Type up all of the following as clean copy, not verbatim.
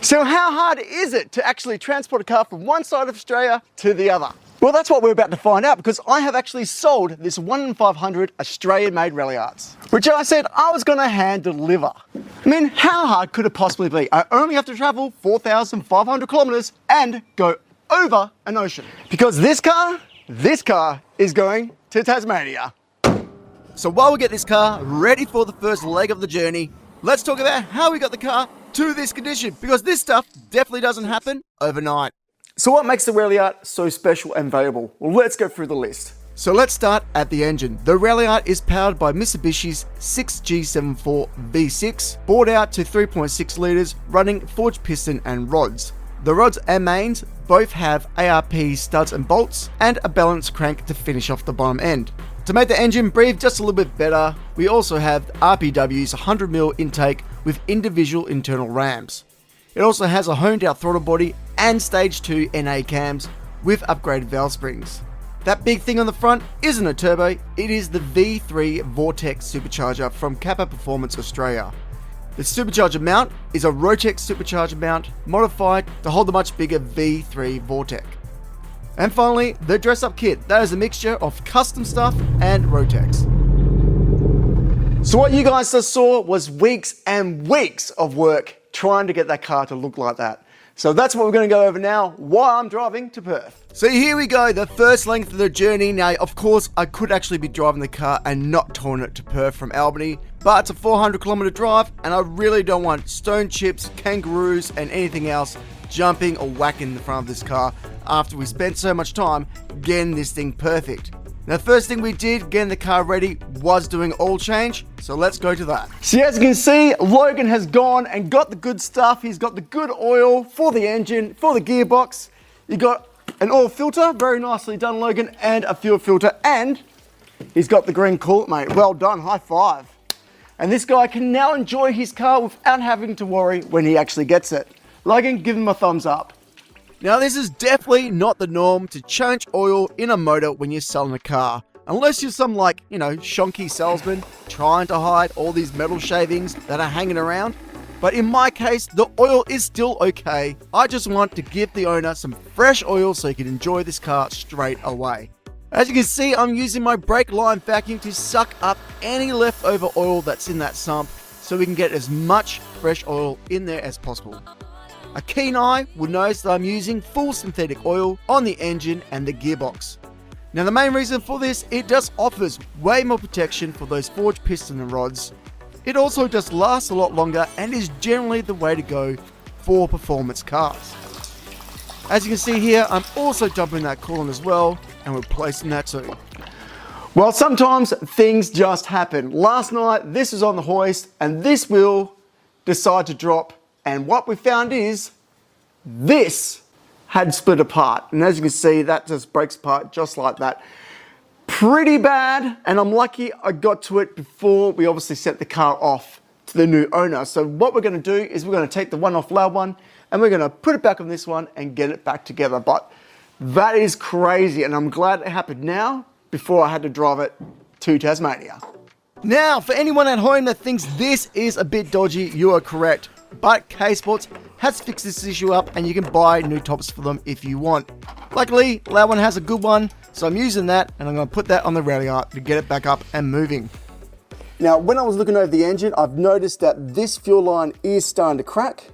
So how hard is it to actually transport a car from one side of Australia to the other? Well, that's what we're about to find out, because I have actually sold this 1 in 500 Australian-made Ralliarts, which I said I was going to hand deliver. I mean, how hard could it possibly be? I only have to travel 4,500 kilometers and go over an ocean. Because this car is going to Tasmania. So while we get this car ready for the first leg of the journey, let's talk about how we got the car to this condition, because this stuff definitely doesn't happen overnight. So what makes the Ralliart so special and valuable? Well, let's go through the list. So let's start at the engine. The Ralliart is powered by Mitsubishi's 6G74 V6, bored out to 3.6 litres, running forged piston and rods. The rods and mains both have ARP studs and bolts, and a balanced crank to finish off the bottom end. To make the engine breathe just a little bit better, we also have RPW's 100mm intake with individual internal rams. It also has a honed out throttle body and stage 2 NA cams with upgraded valve springs. That big thing on the front isn't a turbo, it is the V3 vortech supercharger from CAPA Performance Australia. The supercharger mount is a Rotex supercharger mount modified to hold the much bigger V3 vortech. And finally, the dress up kit. That is a mixture of custom stuff and Rotex. So what you guys just saw was weeks and weeks of work trying to get that car to look like that. So that's what we're going to go over now while I'm driving to Perth. So here we go, the first length of the journey. Now, of course, I could actually be driving the car and not towing it to Perth from Albany, but it's a 400-kilometer drive, and I really don't want stone chips, kangaroos, and anything else jumping or whacking the front of this car after we spent so much time getting this thing perfect. Now, the first thing we did getting the car ready was doing oil change, so let's go to that. So as you can see, Logan has gone and got the good stuff. He's got the good oil for the engine, for the gearbox. You got an oil filter, very nicely done, Logan, and a fuel filter, and he's got the green coolant, mate. Well done, high five. And this guy can now enjoy his car without having to worry when he actually gets it. Logan, give him a thumbs up. Now, this is definitely not the norm to change oil in a motor when you're selling a car. Unless you're some shonky salesman trying to hide all these metal shavings that are hanging around. But in my case, the oil is still okay. I just want to give the owner some fresh oil so he can enjoy this car straight away. As you can see, I'm using my brake line vacuum to suck up any leftover oil that's in that sump so we can get as much fresh oil in there as possible. A keen eye will notice that I'm using full synthetic oil on the engine and the gearbox. Now, the main reason for this, it just offers way more protection for those forged piston and rods. It also just lasts a lot longer and is generally the way to go for performance cars. As you can see here, I'm also dumping that coolant as well and replacing that too. Well, sometimes things just happen. Last night, this was on the hoist and this wheel decided to drop. And what we found is this had split apart. And as you can see, that just breaks apart just like that. Pretty bad. And I'm lucky I got to it before we obviously sent the car off to the new owner. So what we're going to do is we're going to take the one off loud one and we're going to put it back on this one and get it back together. But that is crazy. And I'm glad it happened now before I had to drive it to Tasmania. Now, for anyone at home that thinks this is a bit dodgy, you are correct. But K-Sports has fixed this issue up and you can buy new tops for them if you want. Luckily, Loud One has a good one, so I'm using that and I'm going to put that on the Ralliart to get it back up and moving. Now, when I was looking over the engine, I've noticed that this fuel line is starting to crack.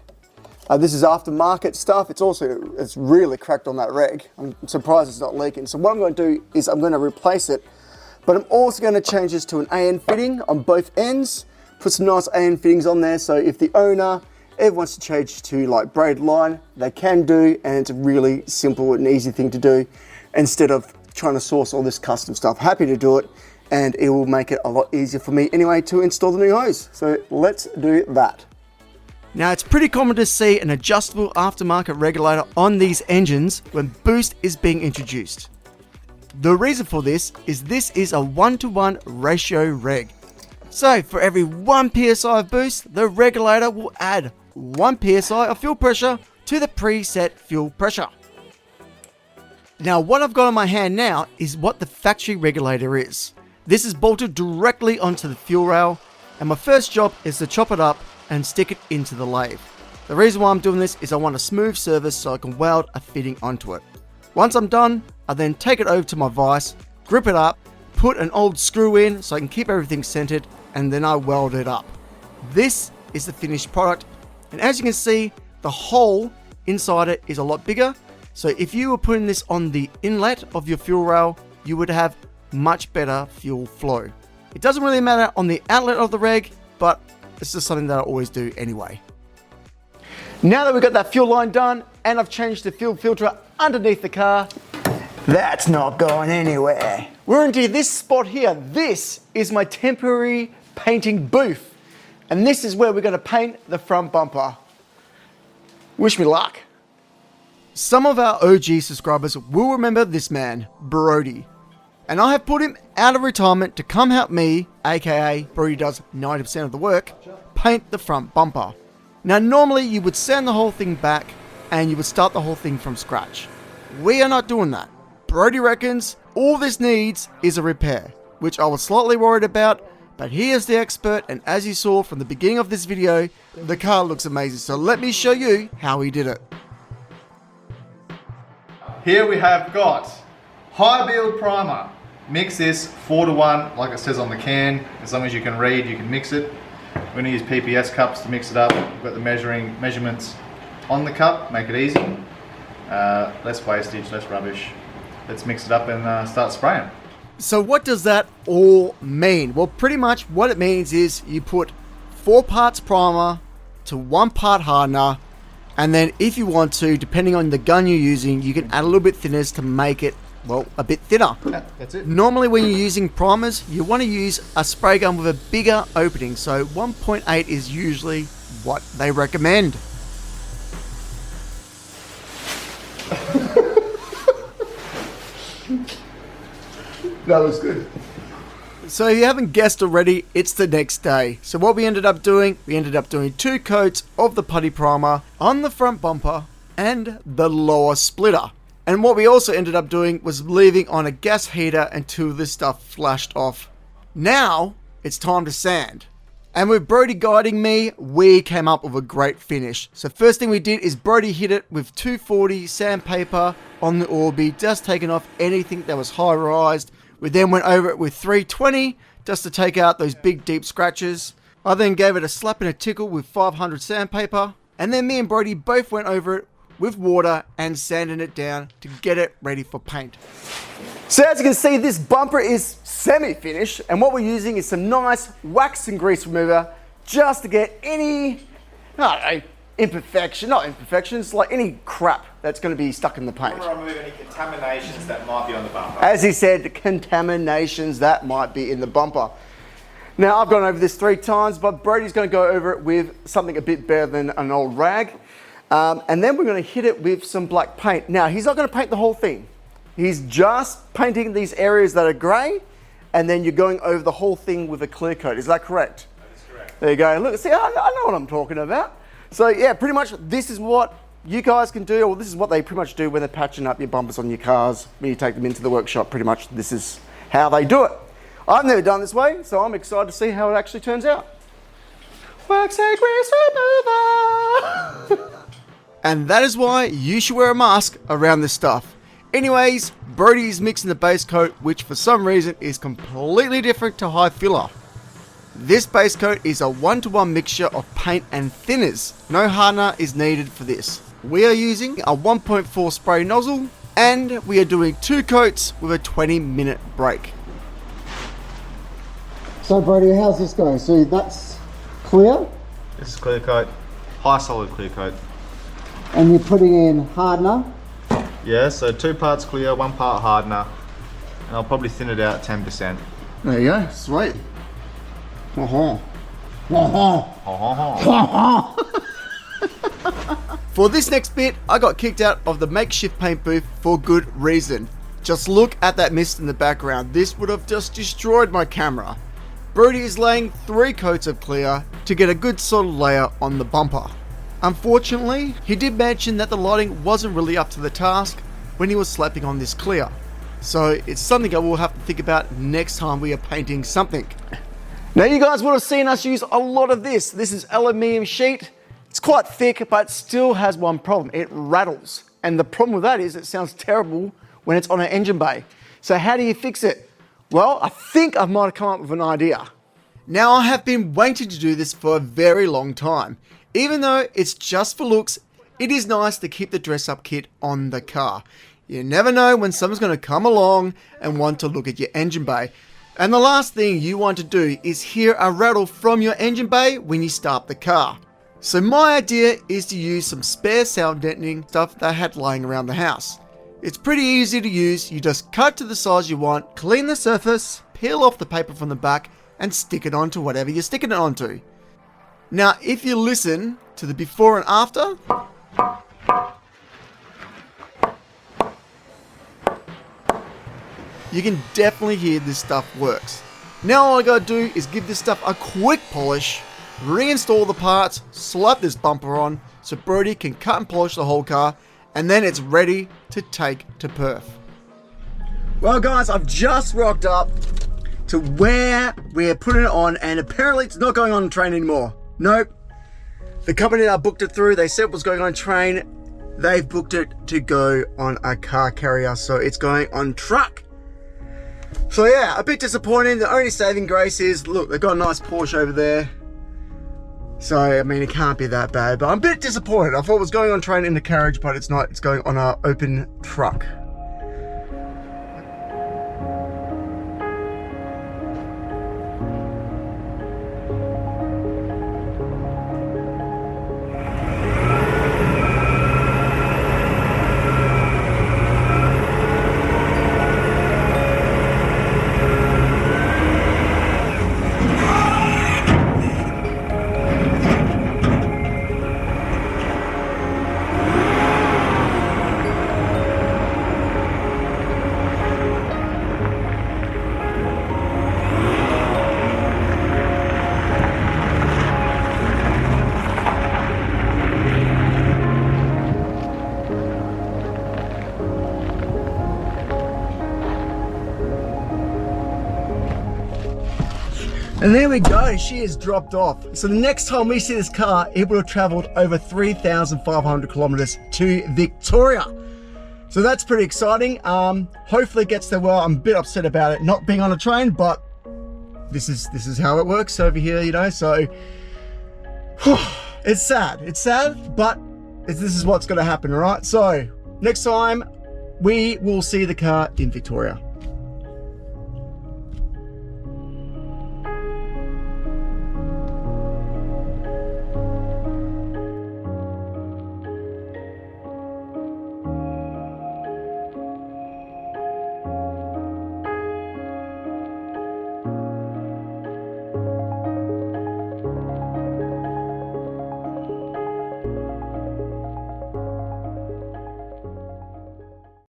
This is aftermarket stuff. It's really cracked on that reg. I'm surprised it's not leaking. So what I'm going to do is I'm going to replace it, but I'm also going to change this to an AN fitting on both ends. Put some nice AN fittings on there, so if the owner ever wants to change to like braided line, they can do, and it's a really simple and easy thing to do instead of trying to source all this custom stuff. Happy to do it, and it will make it a lot easier for me anyway to install the new hose. So let's do that. Now, it's pretty common to see an adjustable aftermarket regulator on these engines when boost is being introduced. The reason for this is a 1-to-1 ratio reg. So for every 1 psi of boost, the regulator will add 1 psi of fuel pressure to the preset fuel pressure. Now, what I've got on my hand now is what the factory regulator is. This is bolted directly onto the fuel rail, and my first job is to chop it up and stick it into the lathe. The reason why I'm doing this is I want a smooth surface so I can weld a fitting onto it. Once I'm done, I then take it over to my vise, grip it up, put an old screw in so I can keep everything centered, and then I weld it up. This is the finished product, and as you can see, the hole inside it is a lot bigger. So if you were putting this on the inlet of your fuel rail, you would have much better fuel flow. It doesn't really matter on the outlet of the reg, but it's just something that I always do anyway. Now that we've got that fuel line done and I've changed the fuel filter underneath the car, that's not going anywhere. We're into this spot here. This is my temporary painting booth. And this is where we're going to paint the front bumper. Wish me luck. Some of our OG subscribers will remember this man, Brody. And I have put him out of retirement to come help me, aka Brody does 90% of the work, paint the front bumper. Now normally you would sand the whole thing back and you would start the whole thing from scratch. We are not doing that. Brody reckons all this needs is a repair, which I was slightly worried about, but he is the expert, and as you saw from the beginning of this video, the car looks amazing. So let me show you how he did it. Here we have got high build primer. Mix this 4:1 like it says on the can. As long as you can read, you can mix it. We're going to use PPS cups to mix it up. We've got the measurements on the cup, make it easy. Less wastage, less rubbish. Let's mix it up and start spraying. So what does that all mean? Well, pretty much what it means is you put 4 parts primer to 1 part hardener, and then if you want to, depending on the gun you're using, you can add a little bit thinners to make it, well, a bit thinner. Yeah, that's it. Normally when you're using primers, you want to use a spray gun with a bigger opening, so 1.8 is usually what they recommend. That was good. So if you haven't guessed already, it's the next day. So what we ended up doing 2 coats of the putty primer on the front bumper and the lower splitter. And what we also ended up doing was leaving on a gas heater until this stuff flashed off. Now it's time to sand. And with Brody guiding me, we came up with a great finish. So first thing we did is Brody hit it with 240 sandpaper on the Orbi, just taking off anything that was high-rised. We then went over it with 320 just to take out those big deep scratches. I then gave it a slap and a tickle with 500 sandpaper. And then me and Brody both went over it with water and sanding it down to get it ready for paint. So as you can see, this bumper is semi-finished, and what we're using is some nice wax and grease remover just to get any, imperfections, like any crap that's going to be stuck in the paint. Remove any contaminations that might be on the bumper. As he said, contaminations that might be in the bumper. Now I've gone over this 3 times, but Brody's going to go over it with something a bit better than an old rag. And then we're going to hit it with some black paint. Now he's not going to paint the whole thing. He's just painting these areas that are grey, and then you're going over the whole thing with a clear coat. Is that correct? That is correct. There you go. Look, see, I know what I'm talking about. So yeah, pretty much this is what you guys can do, or this is what they pretty much do when they're patching up your bumpers on your cars. When you take them into the workshop, pretty much this is how they do it. I've never done this way, so I'm excited to see how it actually turns out. Wax and grease remover. And that is why you should wear a mask around this stuff. Anyways, Brody's mixing the base coat, which for some reason is completely different to high filler. This base coat is a 1-to-1 mixture of paint and thinners. No hardener is needed for this. We are using a 1.4 spray nozzle, and we are doing 2 coats with a 20-minute break. So Brody, how's this going? So that's clear? This is clear coat, high solid clear coat. And you're putting in hardener? Yeah, so 2 parts clear, 1 part hardener, and I'll probably thin it out 10%. There you go, sweet. For this next bit, I got kicked out of the makeshift paint booth for good reason. Just look at that mist in the background. This would have just destroyed my camera. Brody is laying 3 coats of clear to get a good solid layer on the bumper. Unfortunately, he did mention that the lighting wasn't really up to the task when he was slapping on this clear. So it's something I will have to think about next time we are painting something. Now you guys would have seen us use a lot of this. This is aluminium sheet. It's It's quite thick, but it still has one problem. It rattles. And the problem with that is it sounds terrible when it's on an engine bay. So how do you fix it? Well, I think I might have come up with an idea. Now, I have been waiting to do this for a very long time. Even though it's just for looks, it is nice to keep the dress-up kit on the car. You never know when someone's going to come along and want to look at your engine bay. And the last thing you want to do is hear a rattle from your engine bay when you start the car. So my idea is to use some spare sound deadening stuff that I had lying around the house. It's pretty easy to use. You just cut to the size you want, clean the surface, peel off the paper from the back, and stick it onto whatever you're sticking it onto. Now, if you listen to the before and after, you can definitely hear this stuff works. Now all I gotta do is give this stuff a quick polish, reinstall the parts, slap this bumper on so Brody can cut and polish the whole car, and then it's ready to take to perf. Well guys, I've just rocked up to where we're putting it on, and apparently it's not going on a train anymore. Nope. The company that I booked it through, they said it was going on a train. They've booked it to go on a car carrier, so it's going on truck. So yeah, a bit disappointing. The only saving grace is, look, they've got a nice Porsche over there. So, I mean, it can't be that bad, but I'm a bit disappointed. I thought it was going on train in the carriage, but it's not. It's going on an open truck. And there we go, she has dropped off. So the next time we see this car, it will have traveled over 3,500 kilometers to Victoria. So that's pretty exciting. Hopefully it gets there well. I'm a bit upset about it not being on a train, but this is how it works over here, you know, so it's sad, but this is what's gonna happen, all right? So next time we will see the car in Victoria.